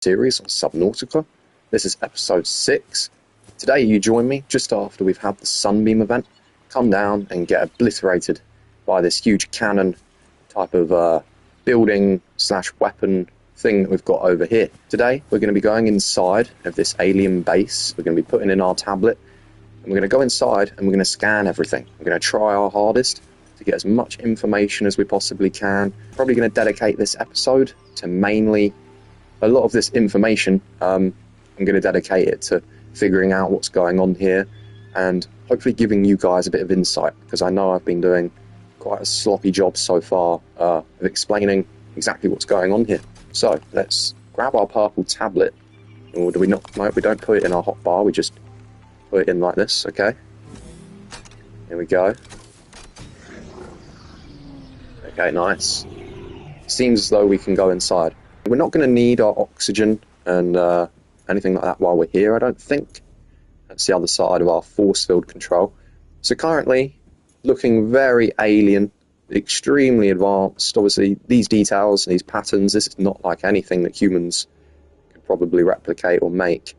series on Subnautica. This is episode 6. Today you join me just after we've had the Sunbeam event, come down and get obliterated by this huge cannon type of building slash weapon thing that we've got over here. Today we're going to be going inside of this alien base. We're going to be putting in our tablet and we're going to go inside and we're going to scan everything. We're going to try our hardest to get as much information as we possibly can. Probably going to dedicate this episode to mainly a lot of this information. I'm going to dedicate it to figuring out what's going on here and hopefully giving you guys a bit of insight, because I know I've been doing quite a sloppy job so far of explaining exactly what's going on here. So let's grab our purple tablet, or do we not? No, we don't put it in our hotbar, we just put it in like this. Okay, here we go. Okay, nice. Seems as though we can go inside. We're not going to need our oxygen and anything like that while we're here, I don't think. That's the other side of our force field control. So currently, looking very alien, extremely advanced. Obviously, these details, these patterns, this is not like anything that humans could probably replicate or make.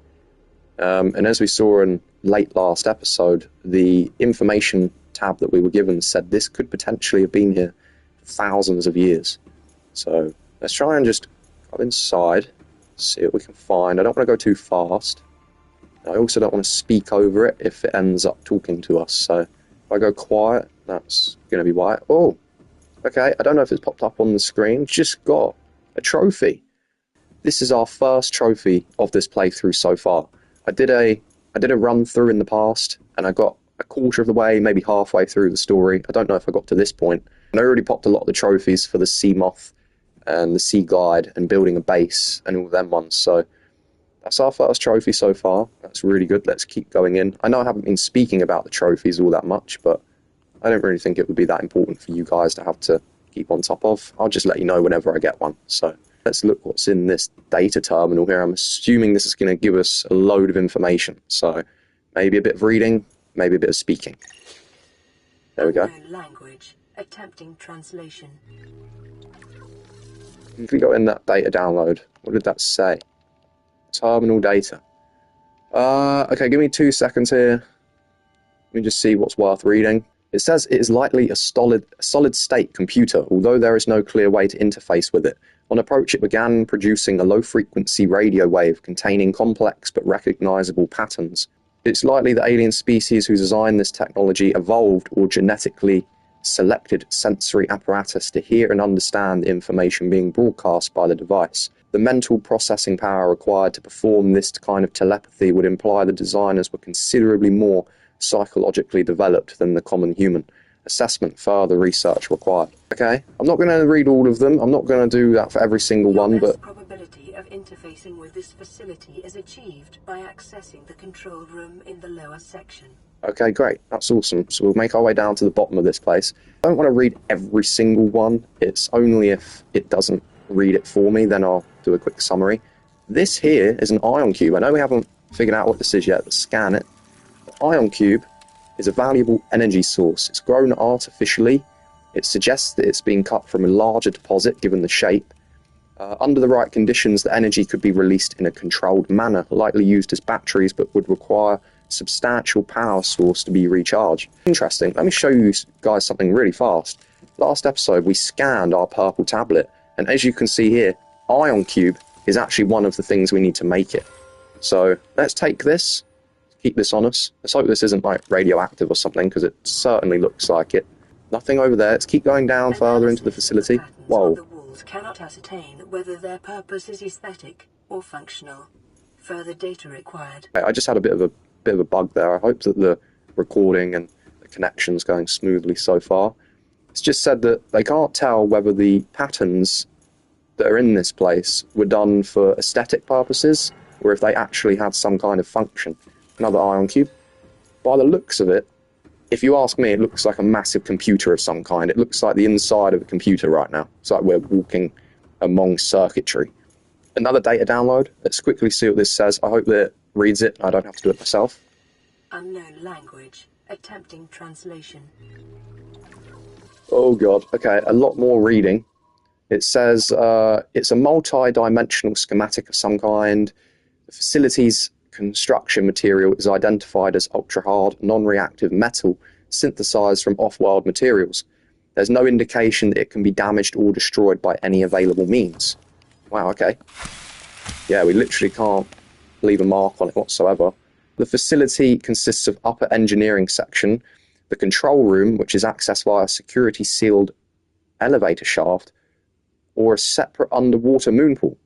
And as we saw in late last episode, the information tab that we were given said this could potentially have been here for thousands of years. So let's try and just go inside, see what we can find. I don't want to go too fast. I also don't want to speak over it if it ends up talking to us. So if I go quiet, that's going to be why. Oh, okay. I don't know if it's popped up on the screen. Just got a trophy. This is our first trophy of this playthrough so far. I did a run through in the past, and I got a quarter of the way, maybe halfway through the story. I don't know if I got to this point. And I already popped a lot of the trophies for the sea moth and the sea glide and building a base and all them ones. So that's our first trophy so far. That's really good. Let's keep going in. I know I haven't been speaking about the trophies all that much, but I don't really think it would be that important for you guys to have to keep on top of. I'll just let you know whenever I get one. So let's look what's in this data terminal here. I'm assuming this is going to give us a load of information. So maybe a bit of reading, maybe a bit of speaking. There we go. Language, attempting translation. If we go in that data download, what did that say? Terminal data. Okay, give me 2 seconds here. Let me just see what's worth reading. It says it is likely a solid state computer, although there is no clear way to interface with it. On approach, it began producing a low-frequency radio wave containing complex but recognizable patterns. It's likely that alien species who designed this technology evolved or genetically selected sensory apparatus to hear and understand the information being broadcast by the device. The mental processing power required to perform this kind of telepathy would imply the designers were considerably more psychologically developed than the common human. Assessment, further research required. Okay, I'm not going to read all of them. I'm not going to do that for every single one, but probability of interfacing with this facility is achieved by accessing the control room in the lower section. okay, great. That's awesome. So we'll make our way down to the bottom of this place. I don't want to read every single one. It's only if it doesn't read it for me, then I'll do a quick summary. This here is an ion cube. I know we haven't figured out what this is yet. Let's scan it. The ion cube is a valuable energy source. It's grown artificially. It suggests that it's been cut from a larger deposit, given the shape. Under the right conditions, the energy could be released in a controlled manner, likely used as batteries, but would require substantial power source to be recharged. Interesting. Let me show you guys something really fast. Last episode we scanned our purple tablet, and as you can see here, ion cube is actually one of the things we need to make it. So let's take this, keep this on us. Let's hope this isn't like radioactive or something, because it certainly looks like it. Nothing over there. Let's keep going down further into the facility. Whoa. The walls cannot ascertain whether their purpose is aesthetic or functional. Further data required. I just had a bit of a bug there. I hope that the recording and the connection's going smoothly so far. It's just said that they can't tell whether the patterns that are in this place were done for aesthetic purposes or if they actually had some kind of function. Another ion cube. By the looks of it, if you ask me, it looks like a massive computer of some kind. It looks like the inside of a computer right now. It's like we're walking among circuitry. Another data download. Let's quickly see what this says. I hope that it reads it. I don't have to do it myself. Unknown language. Attempting translation. Oh god. Okay, a lot more reading. It says it's a multi-dimensional schematic of some kind. The facility's construction material is identified as ultra-hard, non-reactive metal synthesized from off-world materials. There's no indication that it can be damaged or destroyed by any available means. Wow, okay. Yeah, we literally can't leave a mark on it whatsoever. The facility consists of upper engineering section, the control room, which is accessed via a security-sealed elevator shaft, or a separate underwater moon pool.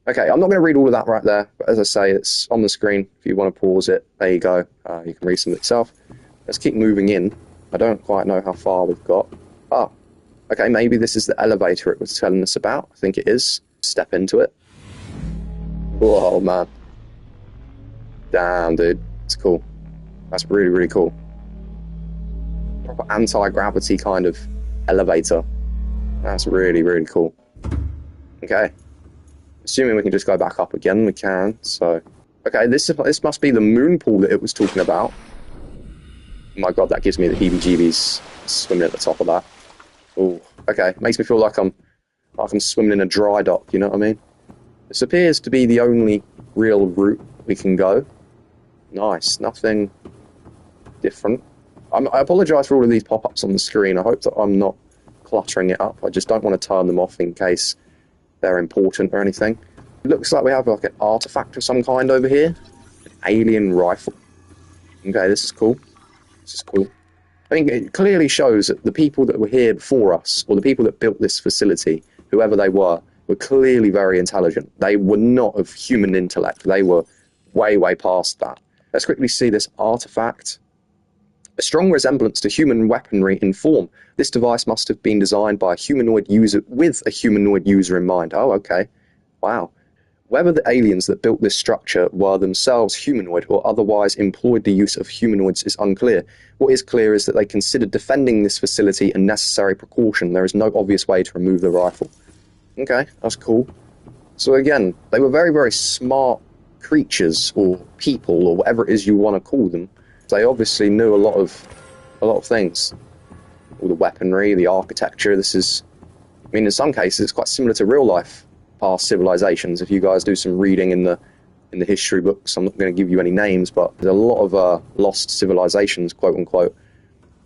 Okay, I'm not going to read all of that right there, but as I say, it's on the screen. If you want to pause it, there you go. You can read some of it yourself. Let's keep moving in. I don't quite know how far we've got. Oh, okay, maybe this is the elevator it was telling us about. I think it is. Step into it. Whoa, man. Damn, dude. It's cool. That's really, really cool. Proper anti-gravity kind of elevator. That's really, really cool. Okay. Assuming we can just go back up again, we can. So, okay, this must be the moon pool that it was talking about. Oh my god, that gives me the heebie-jeebies swimming at the top of that. Oh, okay. Makes me feel like I'm swimming in a dry dock, you know what I mean? This appears to be the only real route we can go. Nice. Nothing different. I apologise for all of these pop-ups on the screen. I hope that I'm not cluttering it up. I just don't want to turn them off in case they're important or anything. It looks like we have like an artifact of some kind over here. An alien rifle. Okay, this is cool. This is cool. I think it clearly shows that the people that were here before us, or the people that built this facility, whoever they were clearly very intelligent. They were not of human intellect. They were way, way past that. Let's quickly see this artifact. A strong resemblance to human weaponry in form. This device must have been designed by a humanoid user with a humanoid user in mind. Oh, okay. Wow. Whether the aliens that built this structure were themselves humanoid or otherwise employed the use of humanoids is unclear. What is clear is that they considered defending this facility a necessary precaution. There is no obvious way to remove the rifle. Okay, that's cool. So again, they were very, very smart creatures or people or whatever it is you want to call them. They obviously knew a lot of things. All the weaponry, the architecture. This is, I mean, in some cases, it's quite similar to real life past civilizations. If you guys do some reading in the history books, I'm not going to give you any names, but there's a lot of lost civilizations, quote unquote,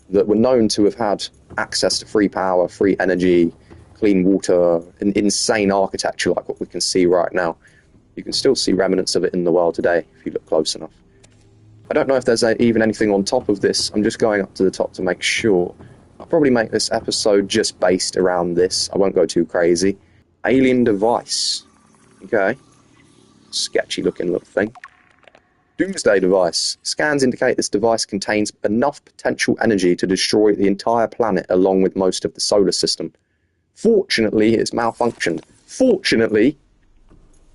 that were known to have had access to free power, free energy, clean water, an insane architecture like what we can see right now. You can still see remnants of it in the world today if you look close enough. I don't know if there's even anything on top of this. I'm just going up to the top to make sure. I'll probably make this episode just based around this. I won't go too crazy. Alien device. Okay. Sketchy looking little thing. Doomsday device. Scans indicate this device contains enough potential energy to destroy the entire planet along with most of the solar system. Fortunately, it's malfunctioned. Fortunately?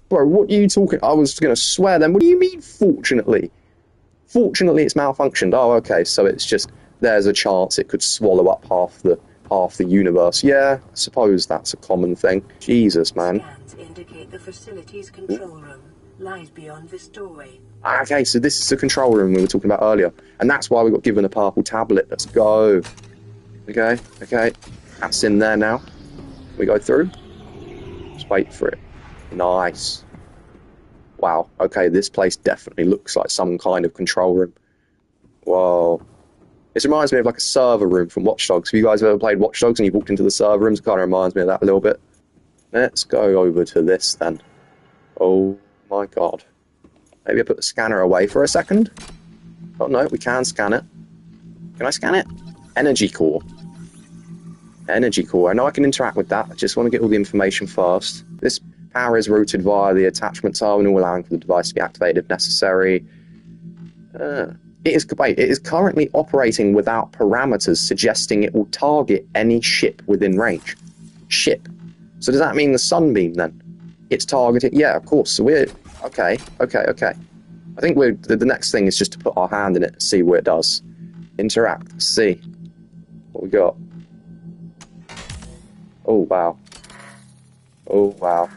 Bro, what are you talking? I was going to swear then. What do you mean, fortunately? Fortunately, it's malfunctioned. Oh, okay, so it's just, there's a chance it could swallow up half the universe. Yeah, I suppose that's a common thing. Jesus, man. Scans indicate the facility's control room lies beyond this doorway. Okay, so this is the control room we were talking about earlier. And that's why we got given a purple tablet. Let's go. Okay, okay. That's in there now. We go through. Just wait for it. Nice. Wow, okay, this place definitely looks like some kind of control room. Whoa. This reminds me of like a server room from Watch Dogs. Have you guys ever played Watch Dogs and you walked into the server rooms? It kind of reminds me of that a little bit. Let's go over to this then. Oh my god. Maybe I put the scanner away for a second? Oh no, we can scan it. Can I scan it? Energy core. Energy core. I know I can interact with that. I just want to get all the information first. This power is routed via the attachment terminal, allowing for the device to be activated if necessary. It is currently operating without parameters, suggesting it will target any ship within range. Ship. So does that mean the sunbeam then? It's targeted? Yeah, of course. So we're... Okay. I think the next thing is just to put our hand in it and see what it does. Interact. See what we got. Oh, wow. Oh, wow.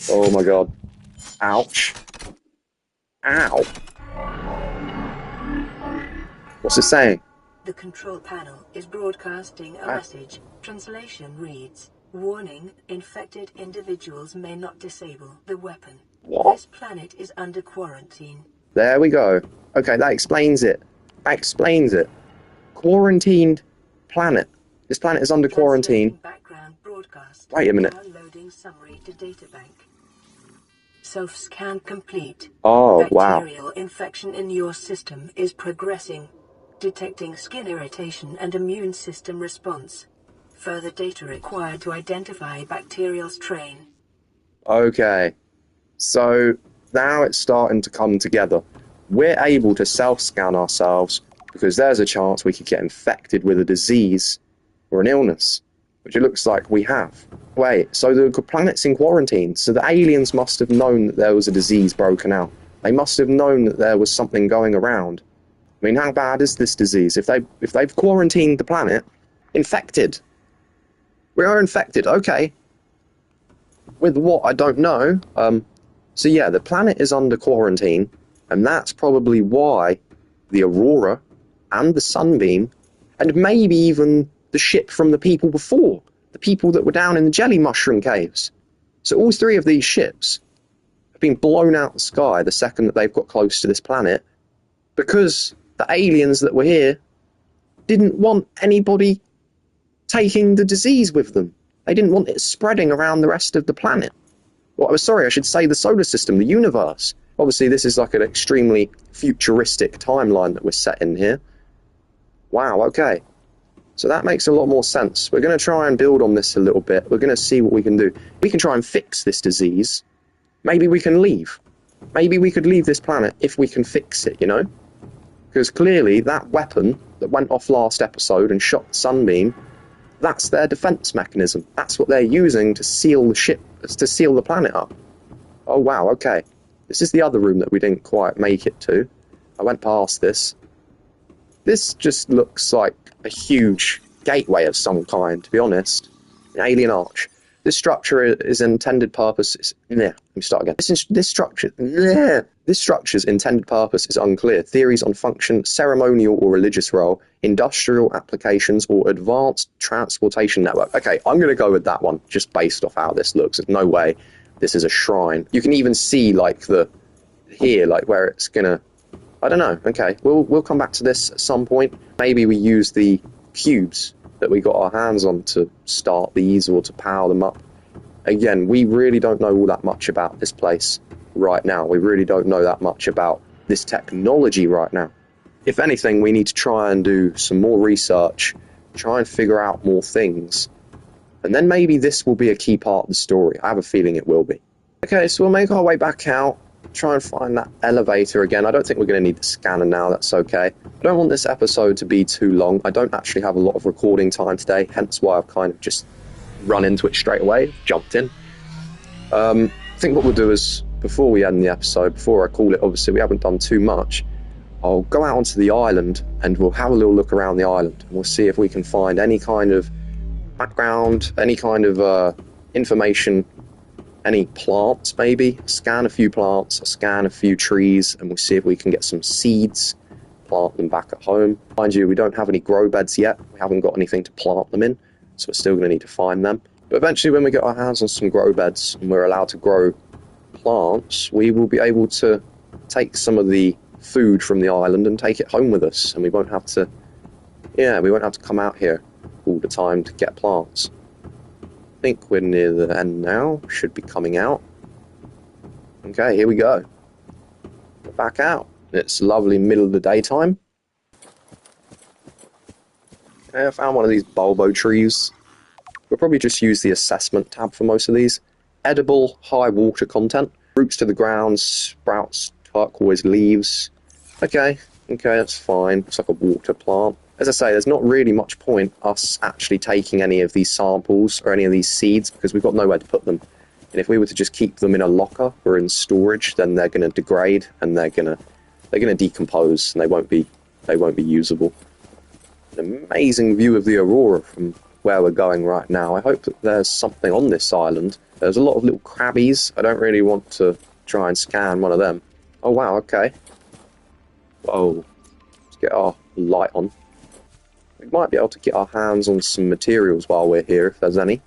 Oh, my God. Ouch. Ow. What's it saying? The the control panel is broadcasting a message. Translation reads, "Warning, infected individuals may not disable the weapon. What? This planet is under quarantine." There we go. Okay, that explains it. That explains it. Quarantined planet. This planet is under quarantine. Background broadcast. Wait a minute. Downloading summary to databank. Self-scan complete. Oh, wow. Bacterial infection in your system is progressing. Detecting skin irritation and immune system response. Further data required to identify bacterial strain. Okay. So now it's starting to come together. We're able to self-scan ourselves because there's a chance we could get infected with a disease or an illness, which it looks like we have. Wait, so the planet's in quarantine, so the aliens must have known that there was a disease broken out. They must have known that there was something going around. I mean, how bad is this disease? If they've quarantined the planet, infected. We are infected, okay. With what, I don't know. So yeah, the planet is under quarantine, and that's probably why the Aurora and the Sunbeam, and maybe even the ship from the people before, the people that were down in the jelly mushroom caves. So all three of these ships have been blown out the sky the second that they've got close to this planet, because the aliens that were here didn't want anybody taking the disease with them. They didn't want it spreading around the rest of the planet. Well, I should say the solar system, the universe. Obviously, this is like an extremely futuristic timeline that we're set in here. Wow, okay. So that makes a lot more sense. We're going to try and build on this a little bit. We're going to see what we can do. We can try and fix this disease. Maybe we can leave. Maybe we could leave this planet if we can fix it, you know? Because clearly that weapon that went off last episode and shot the Sunbeam, that's their defense mechanism. That's what they're using to seal the ship, to seal the planet up. Oh wow, okay. This is the other room that we didn't quite make it to. I went past this. This just looks like a huge gateway of some kind, to be honest. An alien arch. This structure is intended purpose. Let me start again. This structure's intended purpose is unclear. Theories on function, ceremonial or religious role, industrial applications, or advanced transportation network. Okay, I'm going to go with that one, just based off how this looks. There's no way this is a shrine. You can even see, like, here, like, where it's going to... I don't know. Okay, we'll come back to this at some point. Maybe we use the cubes that we got our hands on to start these or to power them up. Again, we really don't know all that much about this place right now. We really don't know that much about this technology right now. If anything, we need to try and do some more research, try and figure out more things, and then maybe this will be a key part of the story. I have a feeling it will be. Okay, so we'll make our way back out, try and find that elevator again. I don't think we're going to need the scanner now, that's okay. I don't want this episode to be too long. I don't actually have a lot of recording time today, hence why I've kind of just run into it straight away, jumped in. I think what we'll do is, before we end the episode, before I call it, obviously we haven't done too much, I'll go out onto the island and we'll have a little look around the island and we'll see if we can find any kind of background, any kind of information, any plants maybe. Scan a few plants, scan a few trees, and we'll see if we can get some seeds, plant them back at home. Mind you, we don't have any grow beds yet. We haven't got anything to plant them in, so we're still going to need to find them. But eventually when we get our hands on some grow beds and we're allowed to grow plants, we will be able to take some of the food from the island and take it home with us, and we won't have to come out here all the time to get plants. I think we're near the end now. Should be coming out. Okay, here we go. We're back out. It's lovely middle of the daytime. Okay, I found one of these bulbo trees. We'll probably just use the assessment tab for most of these. Edible, high water content. Roots to the ground, sprouts, turquoise leaves. Okay, that's fine. It's like a water plant. As I say, there's not really much point us actually taking any of these samples or any of these seeds because we've got nowhere to put them. And if we were to just keep them in a locker or in storage, then they're going to degrade and they're going to decompose and they won't be usable. An amazing view of the Aurora from where we're going right now. I hope that there's something on this island. There's a lot of little crabbies. I don't really want to try and scan one of them. Oh wow, okay. Whoa. Let's get our light on. We might be able to get our hands on some materials while we're here, if there's any.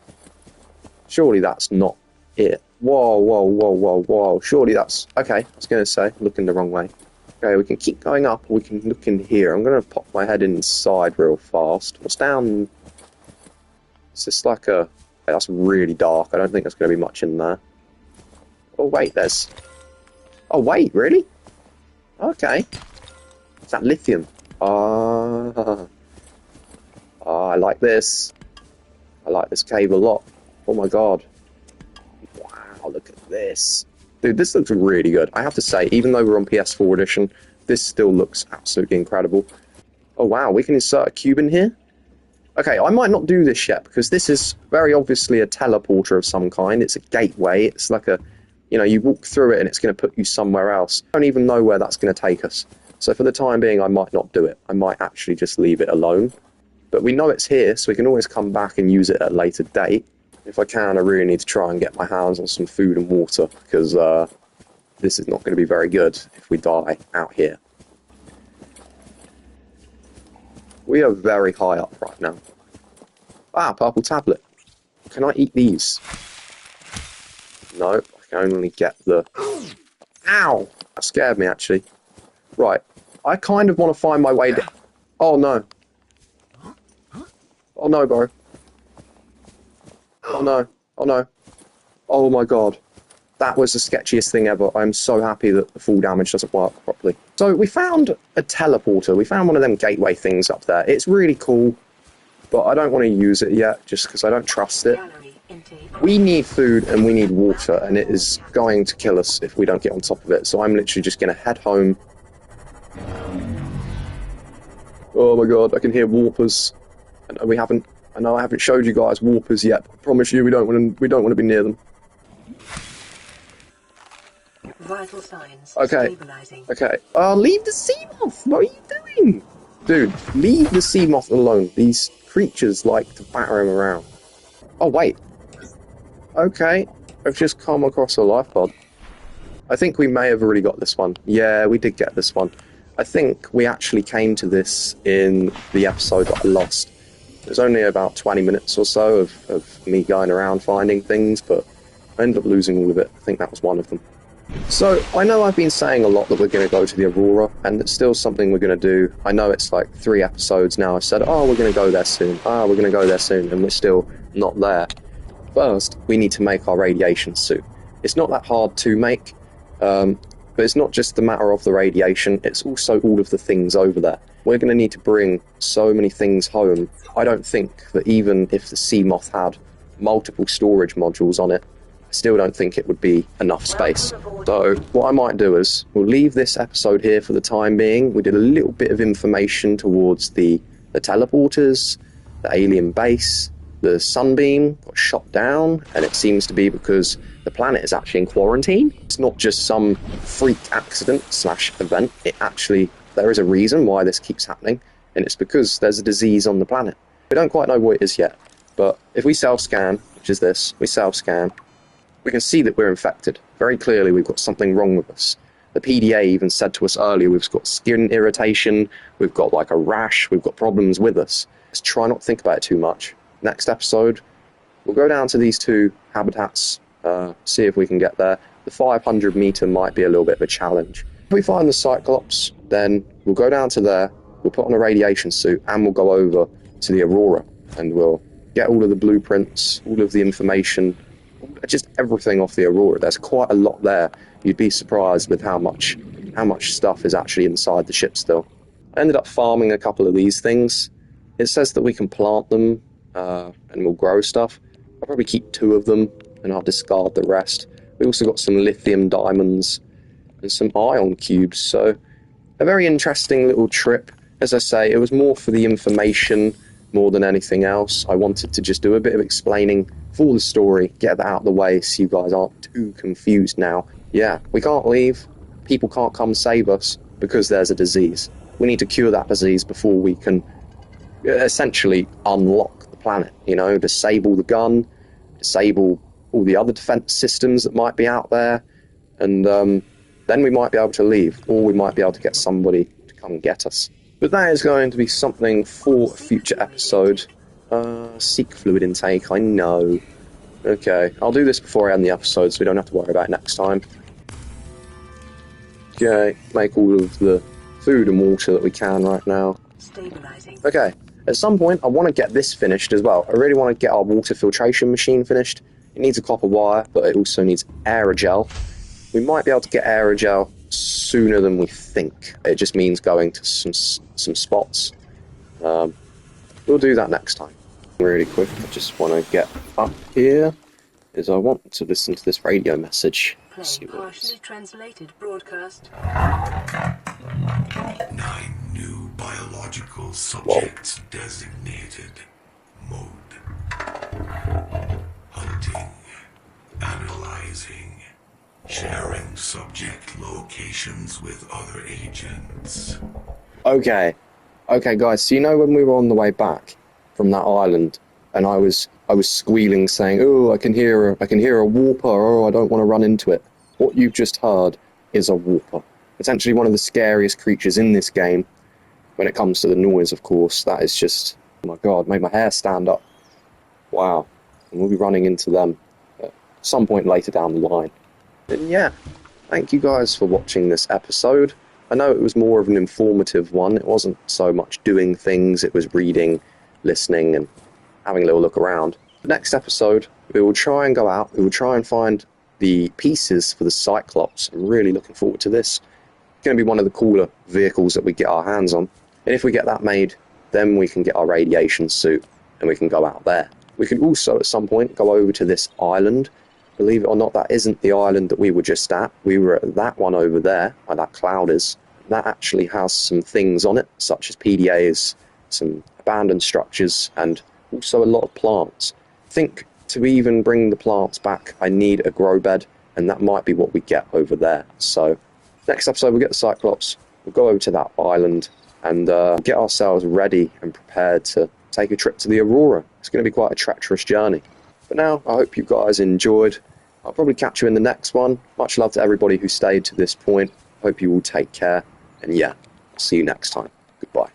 Surely that's not it. Whoa, whoa, whoa, whoa, whoa. Surely that's... Okay, I was going to say, looking the wrong way. Okay, we can keep going up, or we can look in here. I'm going to pop my head inside real fast. What's down... It's just like a... That's really dark. I don't think there's going to be much in there. Oh, wait, there's... Oh, wait, really? Okay. It's that lithium. Ah, I like this. I like this cave a lot. Oh my god. Wow, look at this. Dude, this looks really good. I have to say, even though we're on PS4 edition, this still looks absolutely incredible. Oh wow, we can insert a cube in here? Okay, I might not do this yet, because this is very obviously a teleporter of some kind. It's a gateway. It's like a... You know, you walk through it and it's going to put you somewhere else. I don't even know where that's going to take us. So for the time being, I might not do it. I might actually just leave it alone. But we know it's here, so we can always come back and use it at a later date. If I can, I really need to try and get my hands on some food and water, because this is not going to be very good if we die out here. We are very high up right now. Ah, purple tablet. Can I eat these? No, I can only get the... Ow! That scared me, actually. Right. I kind of want to find my way down. Oh, no. Oh, no, bro. Oh, no. Oh, no. Oh, my God. That was the sketchiest thing ever. I'm so happy that the full damage doesn't work properly. So we found a teleporter. We found one of them gateway things up there. It's really cool, but I don't want to use it yet just because I don't trust it. We need food and we need water, and it is going to kill us if we don't get on top of it. So I'm literally just going to head home. Oh my god, I can hear warpers. I know I haven't showed you guys warpers yet. I promise you, we don't want to be near them. Vital signs. Okay. Stabilizing. Okay. Leave the sea moth. What are you doing, dude? Leave the sea moth alone. These creatures like to batter him around. Oh wait. Okay, I've just come across a life pod. I think we may have already got this one. Yeah, we did get this one. I think we actually came to this in the episode that I lost. There's only about 20 minutes or so of me going around finding things, but I ended up losing all of it. I think that was one of them. So, I know I've been saying a lot that we're going to go to the Aurora, and it's still something we're going to do. I know it's like 3 episodes now. I've said, oh, we're going to go there soon. Ah, we're going to go there soon, and we're still not there. First, we need to make our radiation suit. It's not that hard to make, but it's not just the matter of the radiation, it's also all of the things over there. We're going to need to bring so many things home. I don't think that even if the sea moth had multiple storage modules on it, I still don't think it would be enough space. So what I might do is, we'll leave this episode here for the time being. We did a little bit of information towards the teleporters, the alien base. The sunbeam got shot down, and it seems to be because the planet is actually in quarantine. It's not just some freak accident / event. It actually, there is a reason why this keeps happening, and it's because there's a disease on the planet. We don't quite know what it is yet, but if we self-scan, which is this, we self-scan, we can see that we're infected. Very clearly we've got something wrong with us. The PDA even said to us earlier we've got skin irritation, we've got like a rash, we've got problems with us. Let's try not to think about it too much. Next episode, we'll go down to these 2 habitats, see if we can get there. The 500 meter might be a little bit of a challenge. If we find the Cyclops, then we'll go down to there, we'll put on a radiation suit, and we'll go over to the Aurora, and we'll get all of the blueprints, all of the information, just everything off the Aurora. There's quite a lot there. You'd be surprised with how much stuff is actually inside the ship still. I ended up farming a couple of these things. It says that we can plant them, and we'll grow stuff. I'll probably keep 2 of them, and I'll discard the rest. We also got some lithium diamonds and some ion cubes, so a very interesting little trip. As I say, it was more for the information more than anything else. I wanted to just do a bit of explaining for the story, get that out of the way so you guys aren't too confused now. Yeah, we can't leave. People can't come save us because there's a disease. We need to cure that disease before we can essentially unlock the planet, you know, disable the gun, disable all the other defense systems that might be out there, and then we might be able to leave, or we might be able to get somebody to come and get us. But that is going to be something for a future episode. Seek fluid intake, I know. Okay, I'll do this before I end the episode so we don't have to worry about it next time. Okay, make all of the food and water that we can right now. Stabilizing. Okay, at some point I want to get this finished as well. I really want to get our water filtration machine finished. It needs a copper wire, but it also needs aerogel. We might be able to get aerogel sooner than we think. It just means going to some spots. We'll do that next time. Really quick, I just want to get up here, as I want to listen to this radio message. Play partially translated broadcast. 9 new biological subjects designated. Mode. Hunting. Analyzing. Sharing subject locations with other agents. Okay, guys. So you know when we were on the way back from that island, and I was squealing, saying, "Oh, I can hear a warper. Oh, I don't want to run into it." What you've just heard is a warper. Potentially one of the scariest creatures in this game. When it comes to the noise, of course, that is just, oh my god, made my hair stand up. Wow, and we'll be running into them at some point later down the line. And yeah, thank you guys for watching this episode. I know it was more of an informative one. It wasn't so much doing things, it was reading, listening, and having a little look around. The next episode, we will try and go out, we will try and find the pieces for the Cyclops. I'm really looking forward to this. It's going to be one of the cooler vehicles that we get our hands on. And if we get that made, then we can get our radiation suit and we can go out there. We can also, at some point, go over to this island. Believe it or not, that isn't the island that we were just at. We were at that one over there, where that cloud is. That actually has some things on it, such as PDAs, some abandoned structures, and also a lot of plants. I think to even bring the plants back, I need a grow bed, and that might be what we get over there. So, next episode we'll get the Cyclops, we'll go over to that island, and get ourselves ready and prepared to take a trip to the Aurora. It's going to be quite a treacherous journey. But now, I hope you guys enjoyed. I'll probably catch you in the next one. Much love to everybody who stayed to this point. Hope you all take care. And yeah, I'll see you next time. Goodbye.